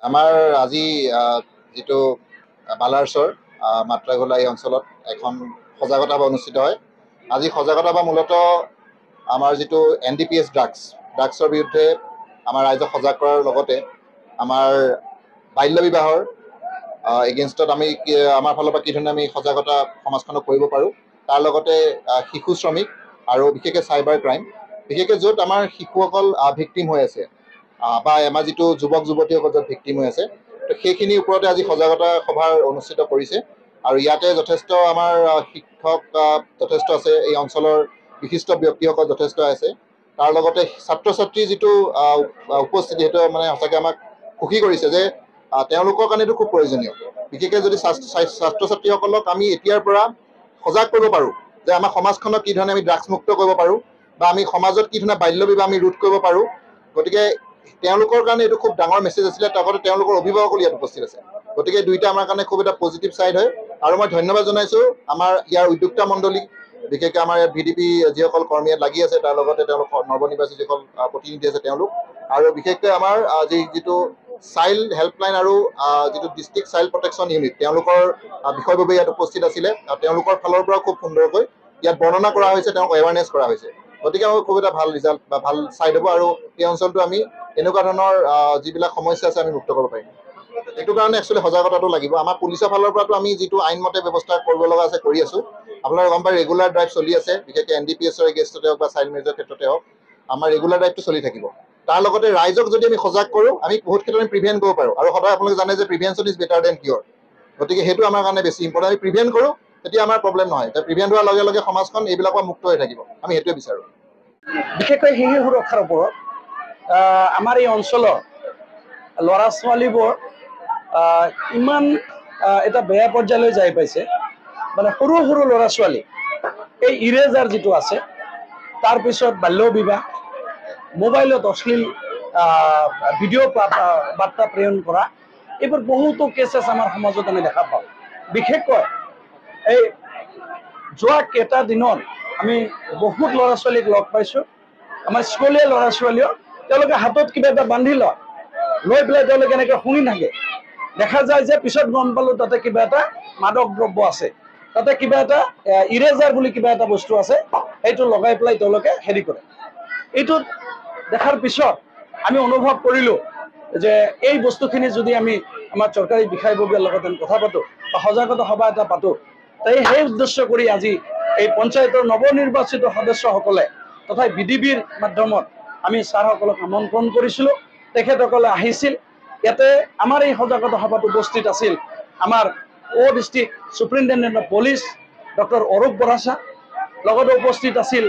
আমাৰ আজি যিটো বালাৰছৰ মাত্ৰাঘোলা এই অঞ্চলত এখন সজাগতা সভা অনুষ্ঠিত হয়। আজি সজাগতা সভা মূলতঃ আমাৰ যিটো NDPS ড্ৰাগছৰ বিৰুদ্ধে আমাৰ ৰাইজক সজাগ কৰাৰ লগতে আমাৰ বাল্য বিবাহৰ এগেইনষ্টত আমি আমাৰ ফালৰ পৰা কি ধৰণে আমি সজাগতা সমাজখনক কৰিব পাৰোঁ, তাৰ লগতে শিশু শ্ৰমিক আৰু বিশেষকৈ চাইবাৰ ক্ৰাইম, বিশেষকৈ য'ত আমাৰ শিশুসকল ভিক্টিম হৈ আছে বা আমাৰ যিটো যুৱক যুৱতীসকল য'ত ভিক্টিম হৈ আছে, তো সেইখিনিৰ ওপৰতে আজি সজাগতা সভাৰ অনুষ্ঠিত কৰিছে। আৰু ইয়াতে যথেষ্ট আমাৰ শিক্ষক যথেষ্ট আছে, এই অঞ্চলৰ বিশিষ্ট ব্যক্তিসকল যথেষ্ট আছে। তাৰ লগতে ছাত্ৰ ছাত্ৰীৰ যিটো উপস্থিতি, সেইটো মানে সঁচাকৈ আমাক সুখী কৰিছে যে তেওঁলোকৰ কাৰণে এইটো খুব প্ৰয়োজনীয়। বিশেষকৈ যদি ছাত্ৰ ছাত্ৰীসকলক আমি এতিয়াৰ পৰা সজাগ কৰিব পাৰোঁ যে আমাৰ সমাজখনক কি ধৰণে আমি ড্ৰাগছমুক্ত কৰিব পাৰোঁ বা আমি সমাজত কি ধৰণে বাল্য বিবাহ আমি ৰোধ কৰিব পাৰোঁ, গতিকে তেওঁলোকৰ কাৰণে এইটো খুব ডাঙৰ মেছেজ আছিলে। লগতে তেওঁলোকৰ অভিভাৱকো ইয়াত উপস্থিত আছে। গতিকে দুইটা আমাৰ কাৰণে খুব এটা পজিটিভ ছাইড হয়। আৰু মই ধন্যবাদ জনাইছোঁ আমাৰ ইয়াৰ উদ্যোক্তা মণ্ডলী, বিশেষকৈ আমাৰ ইয়াত VDP যিসকল কৰ্মী ইয়াত লাগি আছে, তাৰ লগতে তেওঁলোক নৱনিৰ্বাচিত যিসকল প্ৰতিনিধি আছে তেওঁলোক, আৰু বিশেষকৈ আমাৰ যিটো চাইল্ড হেল্পলাইন আৰু যিটো ডিষ্ট্ৰিক্ট চাইল্ড প্ৰটেকশ্যন ইউনিট, তেওঁলোকৰ বিষয়ববীয়া ইয়াত উপস্থিত আছিলে। তেওঁলোকৰ ফালৰ পৰাও খুব সুন্দৰকৈ ইয়াত বৰ্ণনা কৰা হৈছে, তেওঁক এৱাৰনেছ কৰা হৈছে। গতিকে আমাৰ খুব এটা ভাল ৰিজাল্ট বা ভাল ছাইড হ'ব, আৰু এই অঞ্চলটো আমি এনেকুৱা ধৰণৰ যিবিলাক সমস্যা আছে আমি মুক্ত কৰিব পাৰিম। এইটো কাৰণে একচুৱেলি সজাগতাটো লাগিব। আমাৰ পুলিচৰ ফালৰ পৰাতো আমি যিটো আইনমতে ব্যৱস্থা কৰিব লগা আছে কৰি আছোঁ। আপোনালোকে গম পায় ৰেগুলাৰ ড্ৰাইভ চলি আছে, বিশেষকৈ NDPSৰ এগেইনষ্টতে হওক বা চাইল্ড মেৰেজৰ ক্ষেত্ৰতে হওক, আমাৰ ৰেগুলাৰ ড্ৰাইভটো চলি থাকিব। তাৰ লগতে ৰাইজক যদি আমি সজাগ কৰোঁ, আমি বহুত ক্ষেত্ৰত আমি প্ৰিভেণ্ট কৰিব পাৰোঁ। আৰু সদায় আপোনালোকে জানে যে প্ৰিভেনশ্যন ইজ বেটাৰ দেন কিয়ৰ। গতিকে সেইটো আমাৰ কাৰণে বেছি ইম্পৰ্টেণ্ট। আমি প্ৰিভেণ্ট কৰোঁ, তেতিয়া আমাৰ প্ৰব্লেম নহয়। প্ৰিভেণ্ট হোৱাৰ লগে লগে সমাজখন এইবিলাকৰ পৰা মুক্ত হৈ থাকিব, আমি সেইটোৱে বিচাৰোঁ। বিশেষকৈ শিশু সুৰক্ষাৰ ওপৰত আমাৰ এই অঞ্চলৰ ল'ৰা ছোৱালীবোৰ ইমান এটা বেয়া পৰ্যায়লৈ যাই পাইছে, মানে সৰু সৰু ল'ৰা ছোৱালী এই ইৰেজাৰ যিটো আছে, তাৰপিছত বাল্য বিবাহ, মোবাইলত অশ্লীল ভিডিঅ' বাৰ্তা প্ৰেৰণ কৰা, এইবোৰ বহুতো কেছেছ আমাৰ সমাজত আমি দেখা পাওঁ। বিশেষকৈ এই যোৱা কেইটা দিনত আমি বহুত ল'ৰা ছোৱালীক লগ পাইছোঁ, আমাৰ স্কুলীয়া ল'ৰা ছোৱালীও তেওঁলোকে হাতত কিবা এটা বান্ধি লৈ পেলাই তেওঁলোকে এনেকৈ শুনি থাকে। দেখা যায় যে পিছত গম পালোঁ তাতে কিবা এটা মাদক দ্ৰব্য আছে, তাতে কিবা এটা ইৰেজাৰ বুলি কিবা এটা বস্তু আছে, সেইটো লগাই পেলাই তেওঁলোকে হেৰি কৰে। এইটো দেখাৰ পিছত আমি অনুভৱ কৰিলোঁ যে এই বস্তুখিনি যদি আমি আমাৰ চৰকাৰী বিষয়ববীয়াৰ লগত কথা পাতোঁ বা সজাগতা সভা এটা পাতোঁ, সেই উদ্দেশ্য কৰি আজি এই পঞ্চায়তৰ নৱনিৰ্বাচিত সদস্যসকলে তথা VDPৰ মাধ্যমত আমি ছাৰসকলক আমন্ত্ৰণ কৰিছিলোঁ। তেখেতসকলে আহিছিল। ইয়াতে আমাৰ এই সজাগতা সভাত উপস্থিত আছিল আমাৰ district superintendent of police doctor Arup Bora sir, লগতে উপস্থিত আছিল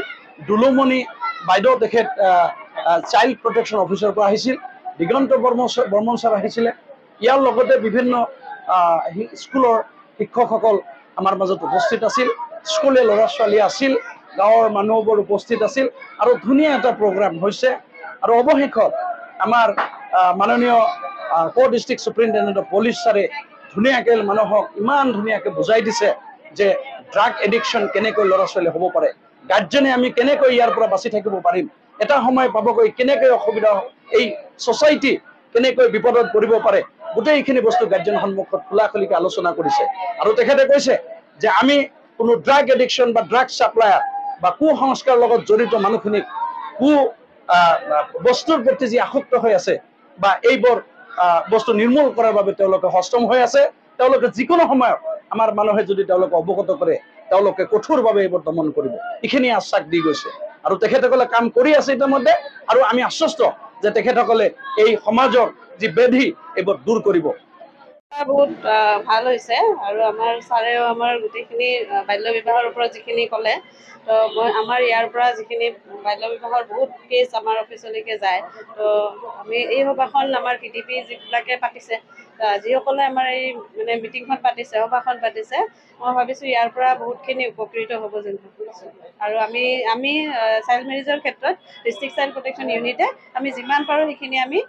দুলুমণি বাইদেউ, তেখেত চাইল্ড প্ৰটেকশ্যন অফিচৰ পৰা আহিছিল, দিগন্ত বৰ্মন ছাৰ আহিছিলে। ইয়াৰ লগতে বিভিন্ন স্কুলৰ শিক্ষকসকল আমাৰ মাজত উপস্থিত আছিল, স্কুলীয়া ল'ৰা ছোৱালী আছিল, গাঁৱৰ মানুহবোৰ উপস্থিত আছিল, আৰু ধুনীয়া এটা প্ৰগ্ৰাম হৈছে। আৰু অৱশেষত আমাৰ মাননীয় ডিষ্ট্ৰিক্ট চুপাৰিনটেণ্ডেণ্ট অফ পুলিচ ছাৰে ধুনীয়াকৈ মানুহক ইমান ধুনীয়াকৈ বুজাই দিছে যে ড্ৰাগ এডিকশ্যন কেনেকৈ ল'ৰা ছোৱালী হ'ব পাৰে, গাৰ্জেনে আমি কেনেকৈ ইয়াৰ পৰা বাচি থাকিব পাৰিম, এটা সময় পাবগৈ কেনেকৈ অসুবিধা, এই ছ'চাইটি কেনেকৈ বিপদত পৰিব পাৰে, গোটেইখিনি বস্তু গাৰ্জেন সন্মুখত খোলাখুলিকৈ আলোচনা কৰিছে। আৰু তেখেতে কৈছে যে আমি কোনো ড্ৰাগ এডিকশ্যন বা ড্ৰাগ ছাপ্লায়াৰ বা কুসংস্কাৰৰ লগত জড়িত মানুহখিনিক বস্তুৰ প্ৰতি যি আসক্ত হৈ আছে বা এইবোৰ বস্তু নিৰ্মূল কৰাৰ বাবে তেওঁলোকে সষ্টম হৈ আছে। তেওঁলোকে যিকোনো সময়ত আমাৰ মানুহে যদি তেওঁলোকে অৱগত কৰে, তেওঁলোকে কঠোৰভাৱে এইবোৰ দমন কৰিব, এইখিনি আশ্বাস দি গৈছে। আৰু তেখেতসকলে কাম কৰি আছে ইতিমধ্যে, আৰু আমি আশ্বস্ত যে তেখেতসকলে এই সমাজৰ যি ব্যাধি এইবোৰ দূৰ কৰিব। বহুত ভাল হৈছে। আৰু আমাৰ ছাৰেও আমাৰ গোটেইখিনি বাল্য বিবাহৰ ওপৰত যিখিনি ক'লে, তো আমাৰ ইয়াৰ পৰা যিখিনি বাল্য বিবাহৰ বহুত কেছ আমাৰ অফিচলৈকে যায়, তো আমি এই সভাখন আমাৰ VDP যিবিলাকে পাতিছে, যিসকলে আমাৰ এই মানে মিটিংখন পাতিছে, সভাখন পাতিছে, মই ভাবিছোঁ ইয়াৰ পৰা বহুতখিনি উপকৃত হ'ব যেন ভাবিছোঁ। আৰু আমি চাইল্ড মেৰেজৰ ক্ষেত্ৰত ডিষ্ট্ৰিক্ট চাইল্ড প্ৰটেকশ্যন ইউনিটে আমি যিমান পাৰোঁ সেইখিনি আমি